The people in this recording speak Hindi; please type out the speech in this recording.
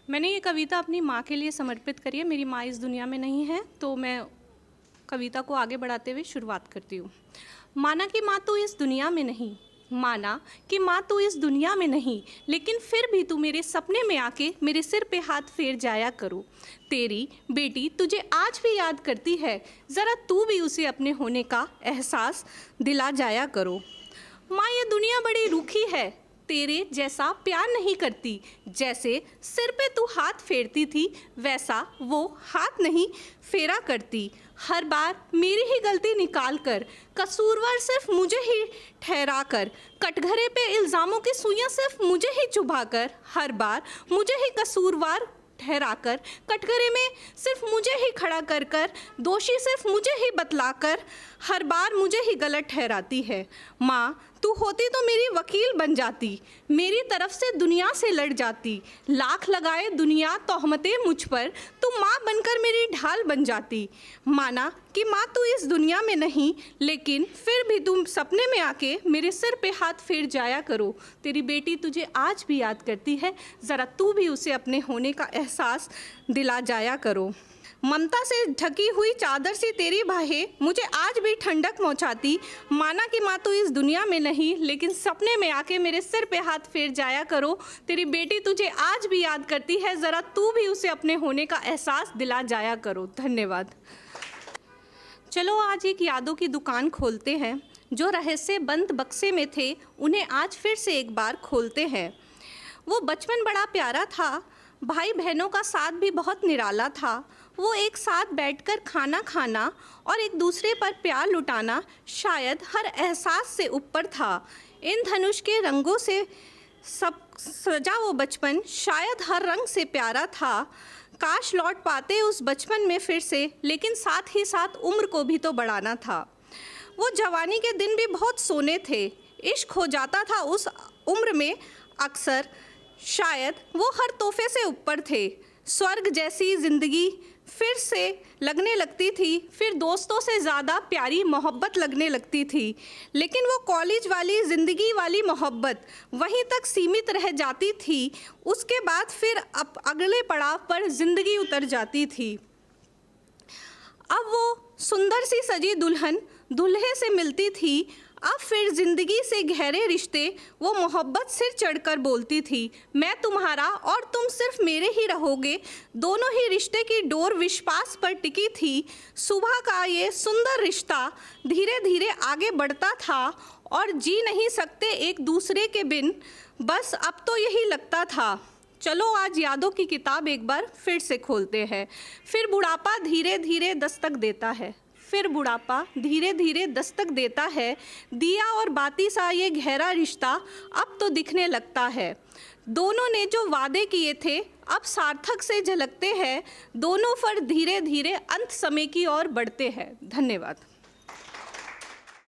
मैंने ये कविता अपनी माँ के लिए समर्पित करी है। मेरी माँ इस दुनिया में नहीं है, तो मैं कविता को आगे बढ़ाते हुए शुरुआत करती हूँ। माना कि माँ तू इस दुनिया में नहीं, माना कि माँ तू इस दुनिया में नहीं, लेकिन फिर भी तू मेरे सपने में आके मेरे सिर पे हाथ फेर जाया करो। तेरी बेटी तुझे आज भी याद करती है, ज़रा तू भी उसे अपने होने का एहसास दिला जाया करो। माँ ये दुनिया बड़ी रूखी है, तेरे जैसा प्यार नहीं करती। जैसे सिर पे तू हाथ फेरती थी, वैसा वो हाथ नहीं फेरा करती। हर बार मेरी ही गलती निकाल कर कसूरवार सिर्फ मुझे ही ठहरा कर, कटघरे पे इल्ज़ामों की सुइयां सिर्फ मुझे ही चुभा कर, हर बार मुझे ही कसूरवार ठहराकर कटघरे में सिर्फ मुझे ही खड़ा कर कर, दोषी सिर्फ मुझे ही बतलाकर हर बार मुझे ही गलत ठहराती है। माँ तू होती तो मेरी वकील बन जाती, मेरी तरफ से दुनिया से लड़ जाती। लाख लगाए दुनिया तोहमतें मुझ पर, तू माँ बनकर मेरी ढाल बन जाती। माना कि माँ तू इस दुनिया में नहीं, लेकिन फिर भी तुम सपने में आके मेरे सिर पे हाथ फेर जाया करो। तेरी बेटी तुझे आज भी याद करती है, ज़रा तू भी उसे अपने होने का एहसास दिला जाया करो। ममता से ढकी हुई चादर सी तेरी बाहें मुझे आज भी ठंडक पहुंचाती। माना कि माँ तू इस दुनिया में नहीं, लेकिन सपने में आके मेरे सिर पे हाथ फेर जाया करो। तेरी बेटी तुझे आज भी याद करती है, ज़रा तू भी उसे अपने होने का एहसास दिला जाया करो। धन्यवाद। चलो आज एक यादों की दुकान खोलते हैं। जो रहस्य बंद बक्से में थे, उन्हें आज फिर से एक बार खोलते हैं। वो बचपन बड़ा प्यारा था, भाई बहनों का साथ भी बहुत निराला था। वो एक साथ बैठकर खाना खाना और एक दूसरे पर प्यार लुटाना शायद हर एहसास से ऊपर था। इन धनुष के रंगों से सब सजा वो बचपन शायद हर रंग से प्यारा था। काश लौट पाते उस बचपन में फिर से, लेकिन साथ ही साथ उम्र को भी तो बढ़ाना था। वो जवानी के दिन भी बहुत सोने थे, इश्क हो जाता था उस उम्र में अक्सर, शायद वो हर तोहफे से ऊपर थे। स्वर्ग जैसी ज़िंदगी फिर से लगने लगती थी, फिर दोस्तों से ज़्यादा प्यारी मोहब्बत लगने लगती थी। लेकिन वो कॉलेज वाली ज़िंदगी वाली मोहब्बत वहीं तक सीमित रह जाती थी। उसके बाद फिर अब अगले पड़ाव पर ज़िंदगी उतर जाती थी। अब वो सुंदर सी सजी दुल्हन दूल्हे से मिलती थी। अब फिर ज़िंदगी से गहरे रिश्ते वो मोहब्बत सिर चढ़कर बोलती थी, मैं तुम्हारा और तुम सिर्फ मेरे ही रहोगे। दोनों ही रिश्ते की डोर विश्वास पर टिकी थी। सुबह का ये सुंदर रिश्ता धीरे धीरे आगे बढ़ता था और जी नहीं सकते एक दूसरे के बिन, बस अब तो यही लगता था। चलो आज यादों की किताब एक बार फिर से खोलते हैं। फिर बुढ़ापा धीरे धीरे दस्तक देता है, फिर बुढ़ापा धीरे धीरे दस्तक देता है। दिया और बाती सा ये गहरा रिश्ता अब तो दिखने लगता है। दोनों ने जो वादे किए थे अब सार्थक से झलकते हैं। दोनों फर्ज धीरे धीरे अंत समय की ओर बढ़ते हैं। धन्यवाद।